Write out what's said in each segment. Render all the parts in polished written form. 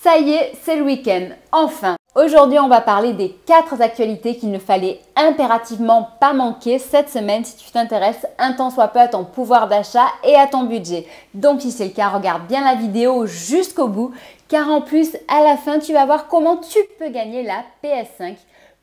Ça y est, c'est le week-end, enfin! Aujourd'hui, on va parler des 4 actualités qu'il ne fallait impérativement pas manquer cette semaine si tu t'intéresses un tant soit peu à ton pouvoir d'achat et à ton budget. Donc si c'est le cas, regarde bien la vidéo jusqu'au bout car en plus, à la fin, tu vas voir comment tu peux gagner la PS5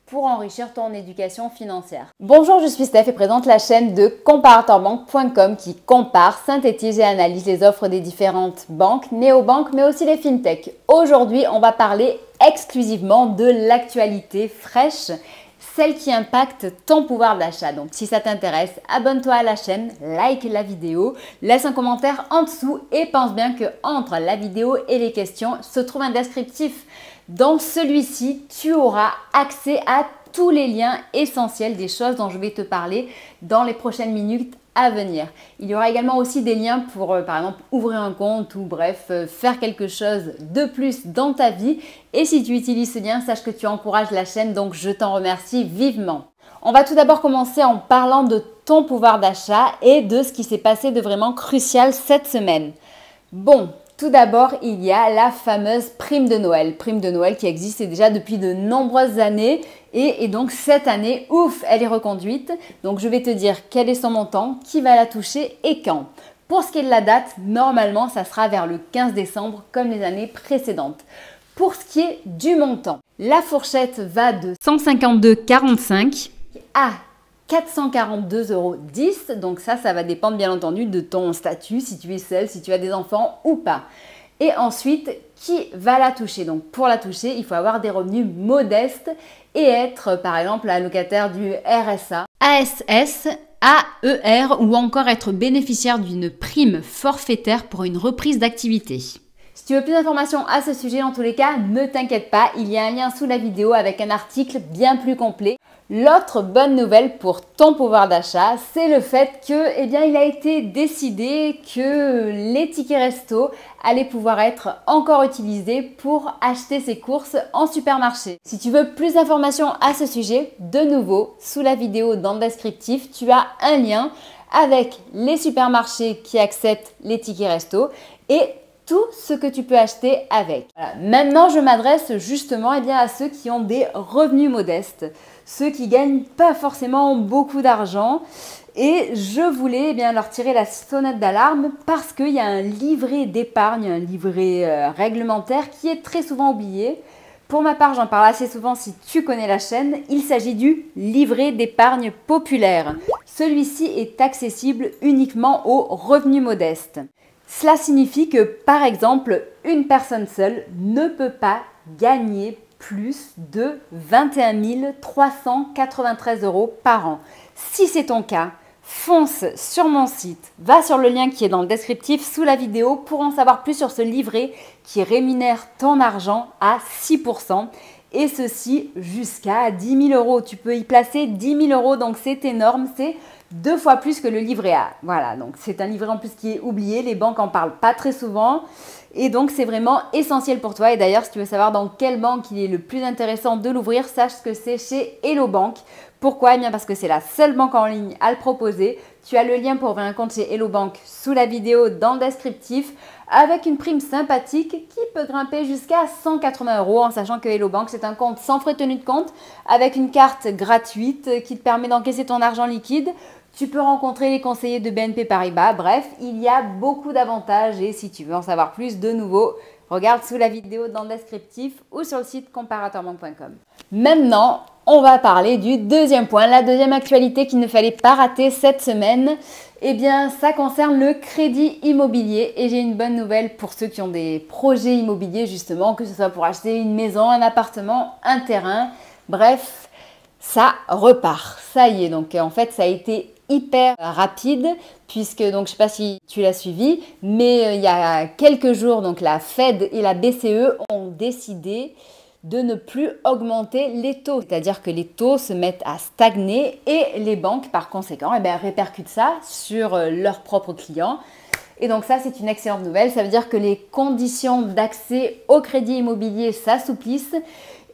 pour enrichir ton éducation financière. Bonjour, je suis Steph et présente la chaîne de comparatorbank.com qui compare, synthétise et analyse les offres des différentes banques, néobanques, mais aussi les fintech. Aujourd'hui, on va parler exclusivement de l'actualité fraîche, celle qui impacte ton pouvoir d'achat. Donc si ça t'intéresse, abonne-toi à la chaîne, like la vidéo, laisse un commentaire en dessous et pense bien que entre la vidéo et les questions se trouve un descriptif. Dans celui-ci, tu auras accès à tous les liens essentiels des choses dont je vais te parler dans les prochaines minutes à venir. Il y aura également aussi des liens pour, par exemple, ouvrir un compte ou bref, faire quelque chose de plus dans ta vie. Et si tu utilises ce lien, sache que tu encourages la chaîne, donc je t'en remercie vivement. On va tout d'abord commencer en parlant de ton pouvoir d'achat et de ce qui s'est passé de vraiment crucial cette semaine. Bon. Tout d'abord, il y a la fameuse prime de Noël. Prime de Noël qui existe déjà depuis de nombreuses années et donc cette année, ouf, elle est reconduite. Donc je vais te dire quel est son montant, qui va la toucher et quand. Pour ce qui est de la date, normalement, ça sera vers le 15 décembre comme les années précédentes. Pour ce qui est du montant, la fourchette va de 152,45 à 442,10 €. Donc ça va dépendre bien entendu de ton statut, si tu es seul, si tu as des enfants ou pas. Et ensuite, qui va la toucher? Donc pour la toucher, il faut avoir des revenus modestes et être par exemple allocataire du RSA, ASS, AER ou encore être bénéficiaire d'une prime forfaitaire pour une reprise d'activité. Si tu veux plus d'informations à ce sujet, en tous les cas, ne t'inquiète pas, il y a un lien sous la vidéo avec un article bien plus complet. L'autre bonne nouvelle pour ton pouvoir d'achat, c'est le fait que, il a été décidé que les tickets resto allaient pouvoir être encore utilisés pour acheter ses courses en supermarché. Si tu veux plus d'informations à ce sujet, de nouveau, sous la vidéo dans le descriptif, tu as un lien avec les supermarchés qui acceptent les tickets resto et tout ce que tu peux acheter avec. Voilà. Maintenant, je m'adresse justement à ceux qui ont des revenus modestes, ceux qui gagnent pas forcément beaucoup d'argent. Et je voulais leur tirer la sonnette d'alarme parce qu'il y a un livret d'épargne, un livret réglementaire qui est très souvent oublié. Pour ma part, j'en parle assez souvent si tu connais la chaîne. Il s'agit du livret d'épargne populaire. Celui-ci est accessible uniquement aux revenus modestes. Cela signifie que, par exemple, une personne seule ne peut pas gagner plus de 21 393 € par an. Si c'est ton cas, fonce sur mon site, va sur le lien qui est dans le descriptif sous la vidéo pour en savoir plus sur ce livret qui rémunère ton argent à 6 % et ceci jusqu'à 10 000 €. Tu peux y placer 10 000 €, donc c'est énorme, c'est 2 fois plus que le livret A. Voilà, donc c'est un livret en plus qui est oublié, les banques en parlent pas très souvent et donc c'est vraiment essentiel pour toi. Et d'ailleurs, si tu veux savoir dans quelle banque il est le plus intéressant de l'ouvrir, sache que c'est chez Hello Bank. Pourquoi? Parce que c'est la seule banque en ligne à le proposer. Tu as le lien pour ouvrir un compte chez Hello Bank sous la vidéo dans le descriptif avec une prime sympathique qui peut grimper jusqu'à 180 € en sachant que Hello Bank c'est un compte sans frais de tenue de compte avec une carte gratuite qui te permet d'encaisser ton argent liquide. Tu peux rencontrer les conseillers de BNP Paribas. Bref, il y a beaucoup d'avantages et si tu veux en savoir plus, de nouveau, regarde sous la vidéo dans le descriptif ou sur le site comparatorbank.com. Maintenant, on va parler du deuxième point, la deuxième actualité qu'il ne fallait pas rater cette semaine. Ça concerne le crédit immobilier et j'ai une bonne nouvelle pour ceux qui ont des projets immobiliers justement, que ce soit pour acheter une maison, un appartement, un terrain, bref, ça repart. Ça y est, donc en fait ça a été hyper rapide puisque donc je sais pas si tu l'as suivi, mais il y a quelques jours donc la Fed et la BCE ont décidé de ne plus augmenter les taux, c'est-à-dire que les taux se mettent à stagner et les banques par conséquent répercutent ça sur leurs propres clients. Et donc ça c'est une excellente nouvelle, ça veut dire que les conditions d'accès au crédit immobilier s'assouplissent.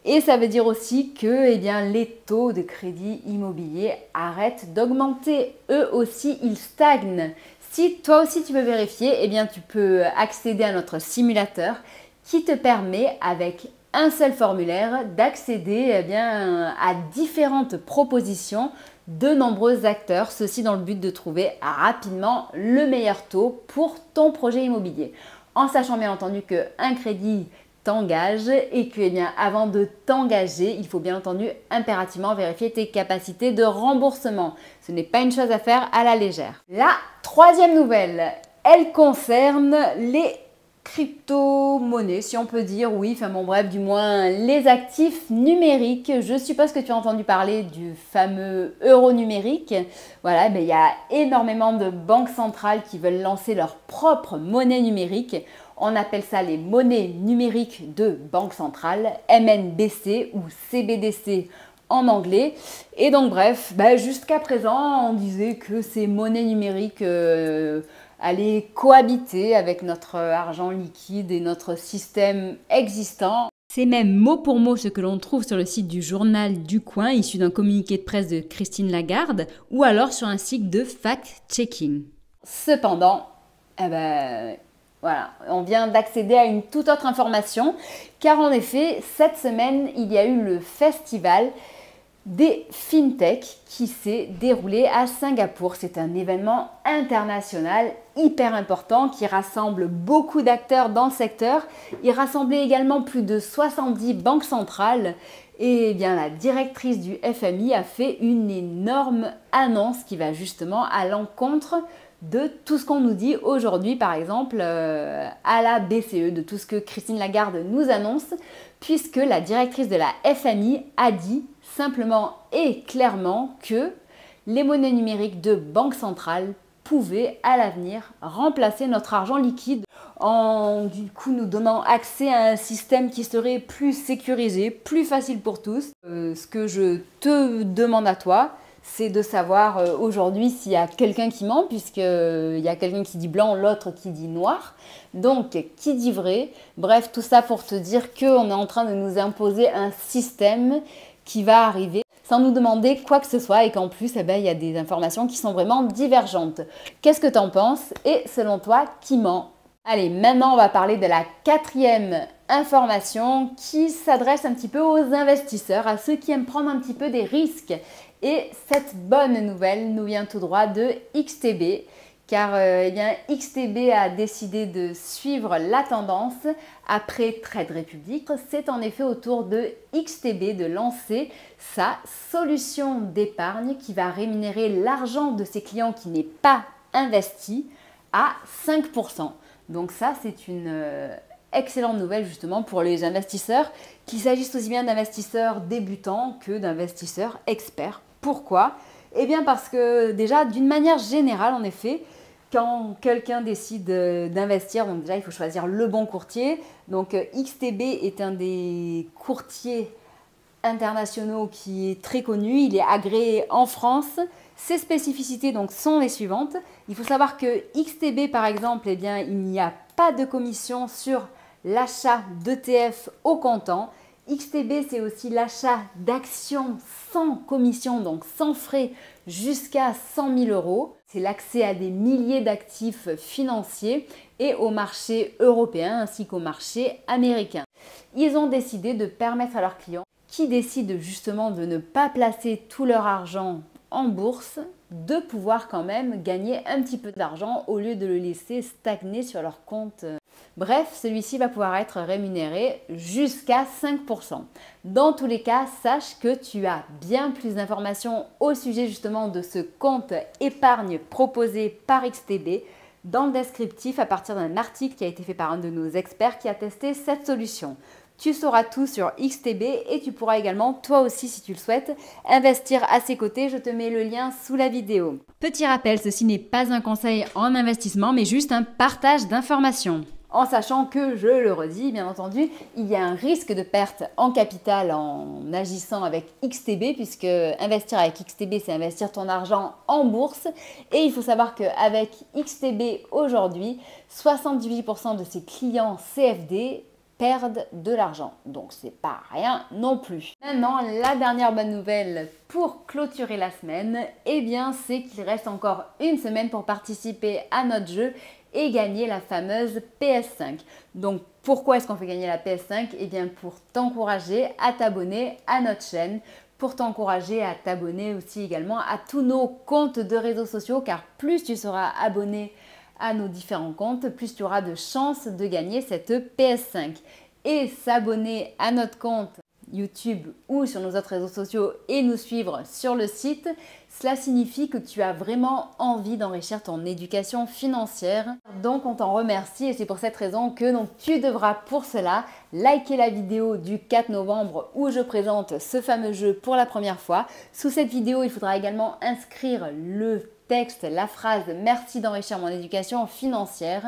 Et ça veut dire aussi que les taux de crédit immobilier arrêtent d'augmenter. Eux aussi, ils stagnent. Si toi aussi tu veux vérifier, tu peux accéder à notre simulateur qui te permet avec un seul formulaire d'accéder à différentes propositions de nombreux acteurs, ceci dans le but de trouver rapidement le meilleur taux pour ton projet immobilier. En sachant bien entendu qu'un crédit t'engage et que avant de t'engager, il faut bien entendu impérativement vérifier tes capacités de remboursement. Ce n'est pas une chose à faire à la légère. La troisième nouvelle, elle concerne les crypto-monnaies, si on peut dire, oui, enfin bon bref, du moins les actifs numériques. Je suppose que tu as entendu parler du fameux euro numérique. Voilà, il y a énormément de banques centrales qui veulent lancer leur propre monnaie numérique. On appelle ça les monnaies numériques de banque centrale, MNBC ou CBDC en anglais. Et donc bref, jusqu'à présent, on disait que ces monnaies numériques allaient cohabiter avec notre argent liquide et notre système existant. C'est même mot pour mot ce que l'on trouve sur le site du Journal du Coin, issu d'un communiqué de presse de Christine Lagarde, ou alors sur un site de fact-checking. Cependant, voilà, on vient d'accéder à une toute autre information, car en effet, cette semaine, il y a eu le festival des FinTech qui s'est déroulé à Singapour. C'est un événement international hyper important qui rassemble beaucoup d'acteurs dans le secteur. Il rassemblait également plus de 70 banques centrales et la directrice du FMI a fait une énorme annonce qui va justement à l'encontre de tout ce qu'on nous dit aujourd'hui, par exemple, à la BCE, de tout ce que Christine Lagarde nous annonce, puisque la directrice de la FMI a dit simplement et clairement que les monnaies numériques de banque centrale pouvaient à l'avenir remplacer notre argent liquide en du coup nous donnant accès à un système qui serait plus sécurisé, plus facile pour tous. Ce que je te demande à toi, c'est de savoir aujourd'hui s'il y a quelqu'un qui ment, puisqu'il y a quelqu'un qui dit blanc, l'autre qui dit noir. Donc, qui dit vrai? Bref, tout ça pour te dire qu'on est en train de nous imposer un système qui va arriver sans nous demander quoi que ce soit et qu'en plus, il y a des informations qui sont vraiment divergentes. Qu'est-ce que tu en penses? Et selon toi, qui ment? Allez, maintenant, on va parler de la quatrième information qui s'adresse un petit peu aux investisseurs, à ceux qui aiment prendre un petit peu des risques. Et cette bonne nouvelle nous vient tout droit de XTB, car XTB a décidé de suivre la tendance. Après Trade Republic, c'est en effet au tour de XTB de lancer sa solution d'épargne qui va rémunérer l'argent de ses clients qui n'est pas investi à 5%. Donc ça, c'est une excellente nouvelle justement pour les investisseurs, qu'il s'agisse aussi bien d'investisseurs débutants que d'investisseurs experts. Pourquoi? Eh bien parce que déjà, d'une manière générale, en effet, quand quelqu'un décide d'investir, donc déjà il faut choisir le bon courtier. Donc XTB est un des courtiers internationaux qui est très connu, il est agréé en France. Ses spécificités donc sont les suivantes. Il faut savoir que XTB par exemple, il n'y a pas de commission sur l'achat d'ETF au comptant. XTB, c'est aussi l'achat d'actions sans commission, donc sans frais, jusqu'à 100 000 euros. C'est l'accès à des milliers d'actifs financiers et au marché européen ainsi qu'au marché américain. Ils ont décidé de permettre à leurs clients qui décident justement de ne pas placer tout leur argent en bourse, de pouvoir quand même gagner un petit peu d'argent au lieu de le laisser stagner sur leur compte. Bref, celui-ci va pouvoir être rémunéré jusqu'à 5%. Dans tous les cas, sache que tu as bien plus d'informations au sujet justement de ce compte épargne proposé par XTB dans le descriptif à partir d'un article qui a été fait par un de nos experts qui a testé cette solution. Tu sauras tout sur XTB et tu pourras également, toi aussi si tu le souhaites, investir à ses côtés. Je te mets le lien sous la vidéo. Petit rappel, ceci n'est pas un conseil en investissement, mais juste un partage d'informations. En sachant que, je le redis, bien entendu, il y a un risque de perte en capital en agissant avec XTB, puisque investir avec XTB, c'est investir ton argent en bourse. Et il faut savoir qu'avec XTB aujourd'hui, 78% de ses clients CFD perdent de l'argent. Donc c'est pas rien non plus. Maintenant, la dernière bonne nouvelle pour clôturer la semaine, c'est qu'il reste encore une semaine pour participer à notre jeu et gagner la fameuse PS5. Donc Pourquoi est-ce qu'on fait gagner la PS5? Eh bien pour t'encourager à t'abonner à notre chaîne, pour t'encourager à t'abonner aussi également à tous nos comptes de réseaux sociaux, car plus tu seras abonné à nos différents comptes, plus tu auras de chances de gagner cette PS5. Et s'abonner à notre compte YouTube ou sur nos autres réseaux sociaux et nous suivre sur le site, cela signifie que tu as vraiment envie d'enrichir ton éducation financière. Donc on t'en remercie et c'est pour cette raison que tu devras pour cela liker la vidéo du 4 novembre où je présente ce fameux jeu pour la première fois. Sous cette vidéo, il faudra également inscrire le texte, la phrase « Merci d'enrichir mon éducation financière ».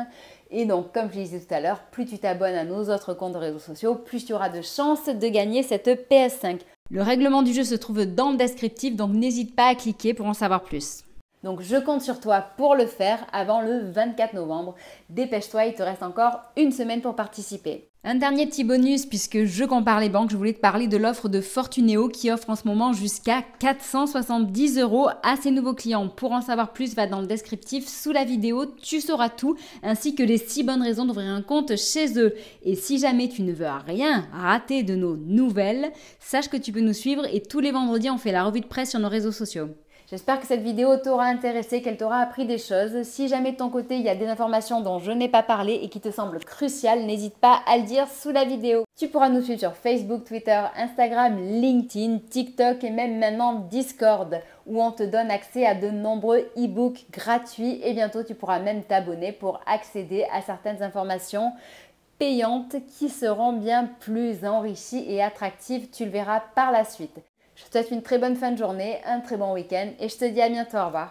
Et donc, comme je disais tout à l'heure, plus tu t'abonnes à nos autres comptes de réseaux sociaux, plus tu auras de chances de gagner cette PS5. Le règlement du jeu se trouve dans le descriptif, donc n'hésite pas à cliquer pour en savoir plus. Donc je compte sur toi pour le faire avant le 24 novembre. Dépêche-toi, il te reste encore une semaine pour participer. Un dernier petit bonus, puisque je compare les banques, je voulais te parler de l'offre de Fortuneo qui offre en ce moment jusqu'à 470 € à ses nouveaux clients. Pour en savoir plus, va dans le descriptif sous la vidéo, tu sauras tout, ainsi que les 6 bonnes raisons d'ouvrir un compte chez eux. Et si jamais tu ne veux rien rater de nos nouvelles, sache que tu peux nous suivre et tous les vendredis on fait la revue de presse sur nos réseaux sociaux. J'espère que cette vidéo t'aura intéressé, qu'elle t'aura appris des choses. Si jamais de ton côté, il y a des informations dont je n'ai pas parlé et qui te semblent cruciales, n'hésite pas à le dire sous la vidéo. Tu pourras nous suivre sur Facebook, Twitter, Instagram, LinkedIn, TikTok et même maintenant Discord, où on te donne accès à de nombreux e-books gratuits et bientôt tu pourras même t'abonner pour accéder à certaines informations payantes qui seront bien plus enrichies et attractives. Tu le verras par la suite. Je te souhaite une très bonne fin de journée, un très bon week-end et je te dis à bientôt, au revoir.